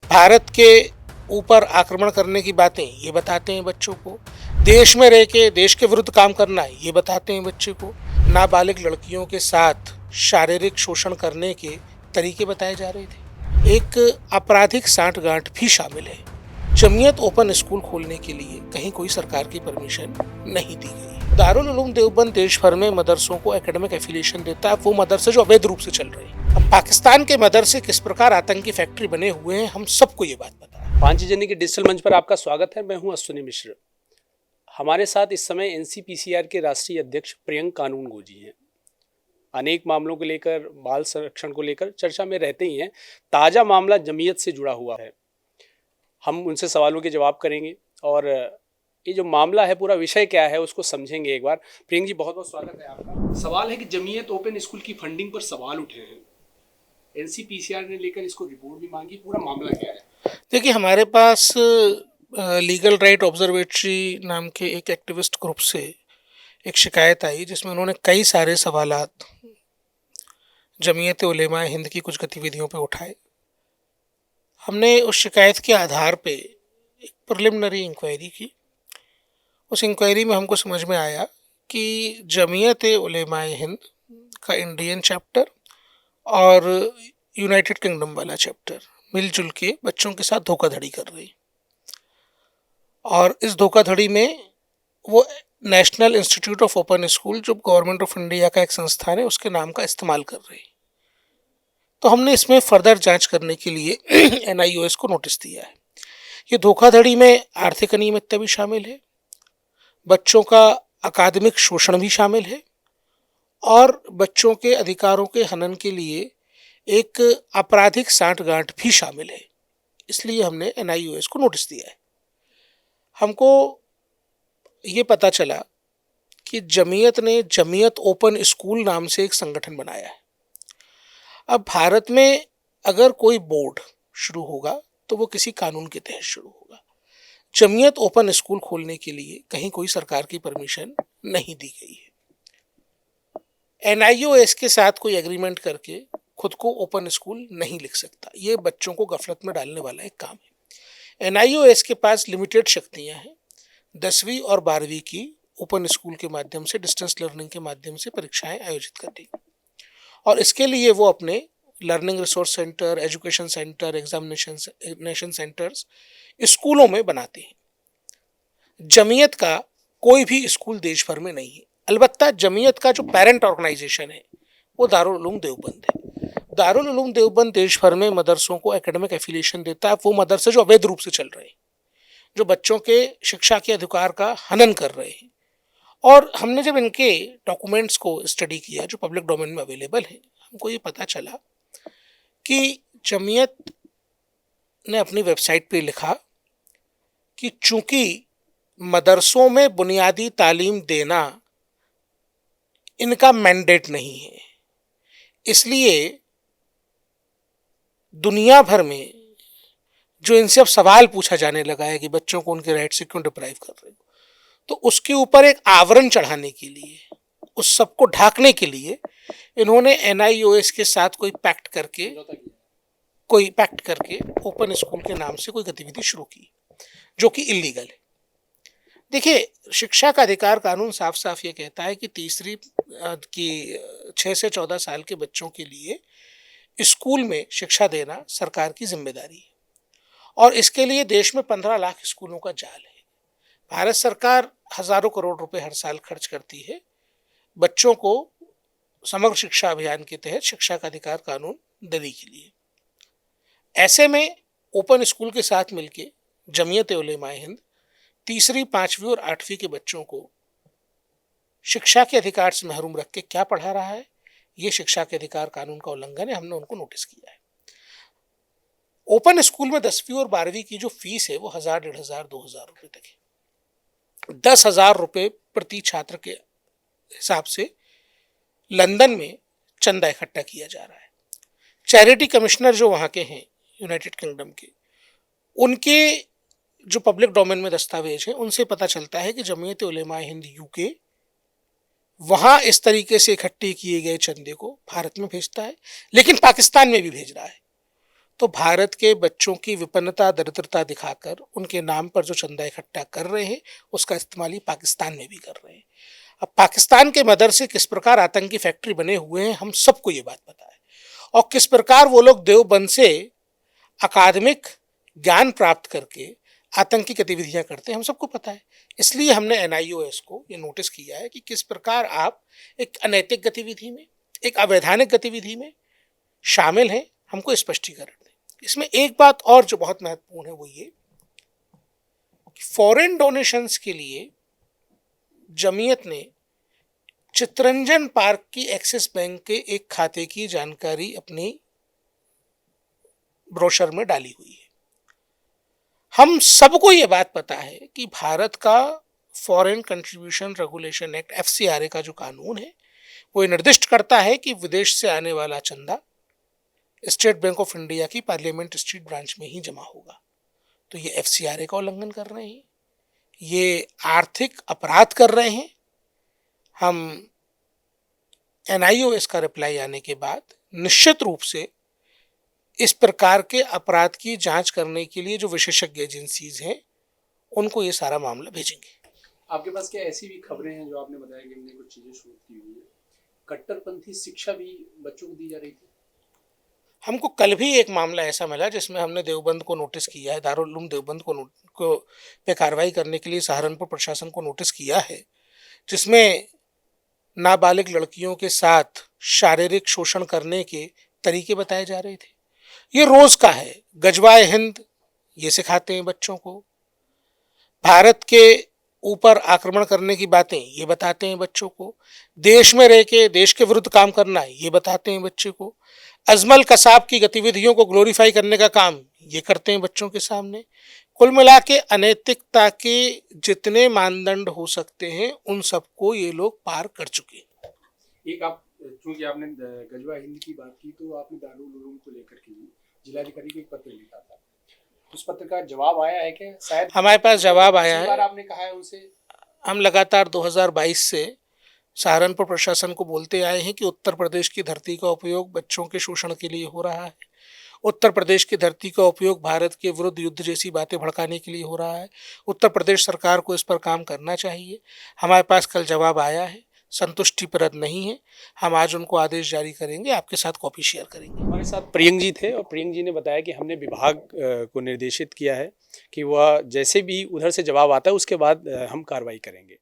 भारत के ऊपर आक्रमण करने की बातें ये बताते हैं बच्चों को, देश में रह के देश के विरुद्ध काम करना ये बताते हैं बच्चे को, नाबालिग लड़कियों के साथ शारीरिक शोषण करने के तरीके बताए जा रहे थे। एक आपराधिक सांठगांठ भी शामिल है। जमीयत ओपन स्कूल खोलने के लिए कहीं कोई सरकार की परमिशन नहीं दी गई। दारुल उलूम देवबंद देश भर में मदरसों को एकेडमिक एफिलिएशन देता है, वो मदरसे जो अवैध रूप से चल रहे हैं। अब पाकिस्तान के मदरसे किस प्रकार आतंकी फैक्ट्री बने हुए हैं, हम सबको ये बात पता है। 5 जनवरी के डिजिटल मंच पर आपका स्वागत है। मैं हूं अश्विनी मिश्र। हमारे साथ इस समय एनसीपीसीआर के राष्ट्रीय अध्यक्ष प्रियंक कानूनगो जी हैं। अनेक मामलों को लेकर, बाल संरक्षण को लेकर चर्चा में रहते ही हैं। ताज़ा मामला जमीयत से जुड़ा हुआ है। हम उनसे सवालों के जवाब करेंगे और ये जो मामला है, पूरा विषय क्या है, उसको समझेंगे एक बार। प्रियंक जी, बहुत बहुत स्वागत है आपका। सवाल है कि जमीयत ओपन स्कूल की फंडिंग पर सवाल उठे हैं। एनसीपीसीआर ने लेकर इसको रिपोर्ट भी मांगी। पूरा मामला क्या है? देखिए, हमारे पास लीगल राइट ऑब्जर्वेटरी नाम के एक एक्टिविस्ट ग्रुप से एक शिकायत आई, जिसमें उन्होंने कई सारे सवालात जमीयत उलेमा हिंद की कुछ गतिविधियों पे उठाए। हमने उस शिकायत के आधार पे एक प्रिलिमिनरी इंक्वायरी की। उस इंक्वायरी में हमको समझ में आया कि जमीयत उलेमा हिंद का इंडियन चैप्टर और यूनाइटेड किंगडम वाला चैप्टर मिलजुल के बच्चों के साथ धोखाधड़ी कर रही, और इस धोखाधड़ी में वो national institute of open school, जो गवर्नमेंट ऑफ इंडिया का एक संस्थान है, उसके नाम का इस्तेमाल कर रही। तो हमने इसमें फर्दर जांच करने के लिए एनआईओएस को नोटिस दिया है। ये धोखाधड़ी में आर्थिक अनियमितता भी शामिल है, बच्चों का अकादमिक शोषण भी शामिल है, और बच्चों के अधिकारों के हनन के लिए एक आपराधिक सांठगांठ भी शामिल है। इसलिए हमने एनआईओएस को नोटिस दिया है। हमको ये पता चला कि जमीयत ने जमीयत ओपन स्कूल नाम से एक संगठन बनाया है। अब भारत में अगर कोई बोर्ड शुरू होगा तो वो किसी कानून के तहत शुरू होगा। जमीयत ओपन स्कूल खोलने के लिए कहीं कोई सरकार की परमिशन नहीं दी गई है। एनआईओएस के साथ कोई एग्रीमेंट करके खुद को ओपन स्कूल नहीं लिख सकता। ये बच्चों को गफलत में डालने वाला एक काम है। एनआईओएस के पास लिमिटेड शक्तियां हैं 10वीं और 12वीं की ओपन स्कूल के माध्यम से, डिस्टेंस लर्निंग के माध्यम से परीक्षाएं आयोजित करने की, और इसके लिए वो अपने learning resource centre, education centre, examination centres स्कूलों में बनाते हैं। जमीयत का कोई भी स्कूल देश भर में नहीं है। अलबत्ता जमीयत का जो पेरेंट ऑर्गेनाइजेशन है वो दारुल उलूम देवबंद है। दारुल उलूम देवबंद देश भर में मदरसों को एकेडमिक एफिलिएशन देता है, वो मदरसे जो अवैध रूप से चल रहे हैं, जो बच्चों के शिक्षा के अधिकार का हनन कर रहे हैं। और हमने जब इनके डॉक्यूमेंट्स को स्टडी किया जो पब्लिक डोमेन में अवेलेबल है, हमको ये पता चला कि जमीयत ने अपनी वेबसाइट पे लिखा कि चूंकि मदरसों में बुनियादी तालीम देना इनका मैंडेट नहीं है, इसलिए दुनिया भर में जो इनसे अब सवाल पूछा जाने लगा है कि बच्चों को उनके राइट से क्यों डिप्राइव कर रहे हो, तो उसके ऊपर एक आवरण चढ़ाने के लिए, उस सबको ढाकने के लिए इन्होंने एनआईओएस के साथ कोई पैक्ट करके ओपन स्कूल के नाम से कोई गतिविधि शुरू की, जो कि इलीगल है। देखिए, शिक्षा का अधिकार कानून साफ साफ ये कहता है कि तीसरी की 6 से 14 साल के बच्चों के लिए स्कूल में शिक्षा देना सरकार की जिम्मेदारी है, और इसके लिए देश में 15 लाख स्कूलों का जाल है। भारत सरकार हजारों करोड़ रुपए हर साल खर्च करती है बच्चों को समग्र शिक्षा अभियान के तहत शिक्षा का अधिकार कानून देने के लिए। ऐसे में ओपन स्कूल के साथ मिलके जमीयत उलेमा हिंद तीसरी, 5वीं और 8वीं के बच्चों को शिक्षा के अधिकार से महरूम रख के क्या पढ़ा रहा है, ये शिक्षा के अधिकार कानून का उल्लंघन है। हमने उनको नोटिस किया है। ओपन स्कूल में 10वीं और 12वीं की जो फीस है वो 1000, 1500, 2000 रुपए तक है। 10,000 रुपए प्रति छात्र के हिसाब से लंदन में चंदा इकट्ठा किया जा रहा है। चैरिटी कमिश्नर जो वहाँ के हैं यूनाइटेड किंगडम के, उनके जो पब्लिक डोमेन में दस्तावेज हैं, उनसे पता चलता है कि जमीयत उलेमा हिंद यूके वहाँ इस तरीके से इकट्ठे किए गए चंदे को भारत में भेजता है, लेकिन पाकिस्तान में भी भेज रहा है। तो भारत के बच्चों की विपन्नता दरिद्रता दिखाकर उनके नाम पर जो चंदा इकट्ठा कर रहे हैं उसका इस्तेमाल ही पाकिस्तान में भी कर रहे हैं। अब पाकिस्तान के मदरसे किस प्रकार आतंकी फैक्ट्री बने हुए हैं हम सबको ये बात पता है, और किस प्रकार वो लोग देवबंद से अकादमिक ज्ञान प्राप्त करके आतंकी गतिविधियां करते हैं हम सबको पता है। इसलिए हमने एनआईओएस को ये नोटिस किया है कि किस प्रकार आप एक अनैतिक गतिविधि में, एक अवैधानिक गतिविधि में शामिल हैं, हमको स्पष्टीकरण दें। इसमें एक बात और जो बहुत महत्वपूर्ण है वो ये कि फॉरेन डोनेशंस के लिए जमीयत ने चितरंजन पार्क की एक्सिस बैंक के एक खाते की जानकारी अपनी ब्रोशर में डाली हुई है। हम सबको ये बात पता है कि भारत का foreign contribution regulation act FCRA का जो कानून है वो निर्दिष्ट करता है कि विदेश से आने वाला चंदा स्टेट बैंक ऑफ इंडिया की पार्लियामेंट स्ट्रीट ब्रांच में ही जमा होगा। तो ये एफसीआरए का उल्लंघन कर रहे हैं, ये आर्थिक अपराध कर रहे हैं। हम एनआईओएस का रिप्लाई आने के बाद निश्चित रूप से इस प्रकार के अपराध की जांच करने के लिए जो विशेषज्ञ एजेंसीज हैं उनको ये सारा मामला भेजेंगे। आपके पास क्या ऐसी भी खबरें हैं जो आपने बताया कि हमने कुछ चीजें शूट की हुई है, कट्टरपंथी शिक्षा भी बच्चों को दी जा रही थी? हमको कल भी एक मामला ऐसा मिला जिसमें हमने देवबंद को नोटिस किया है, दारुल उलूम देवबंद को पे कार्रवाई करने के लिए सहारनपुर प्रशासन को नोटिस किया है, जिसमें नाबालिग लड़कियों के साथ शारीरिक शोषण करने के तरीके बताए जा रहे थे। ये रोज का है। गजवाए हिंद ये सिखाते हैं बच्चों को, भारत के ऊपर आक्रमण करने की बातें ये बताते हैं बच्चों को, देश में रह के देश के विरुद्ध काम करना ये बताते हैं बच्चे को, अजमल कसाब की गतिविधियों को ग्लोरीफाई करने का काम ये करते हैं बच्चों के सामने। कुल मिला के अनैतिकता के जितने मानदंड हो सकते हैं उन सबको ये लोग पार कर चुके हैं। एक आप चूंकि आपने गजवा हिंद की बात की तो आपने दारुल उलूम को लेकर के जिलाधिकारी को एक पत्र लिखा था, उस पत्र का जवाब आया है क्या? शायद हमारे पास जवाब आया है। आपने कहा है उनसे हम लगातार 2022 से सहारनपुर प्रशासन को बोलते आए हैं कि उत्तर प्रदेश की धरती का उपयोग बच्चों के शोषण के लिए हो रहा है, उत्तर प्रदेश की धरती का उपयोग भारत के विरुद्ध युद्ध जैसी बातें भड़काने के लिए हो रहा है। उत्तर प्रदेश सरकार को इस पर काम करना चाहिए। हमारे पास कल जवाब आया है, संतुष्टिप्रद नहीं है। हम आज उनको आदेश जारी करेंगे, आपके साथ कॉपी शेयर करेंगे। हमारे साथ प्रियंक जी थे और प्रियंक जी ने बताया कि हमने विभाग को निर्देशित किया है कि वह जैसे भी उधर से जवाब आता है उसके बाद हम कार्रवाई करेंगे।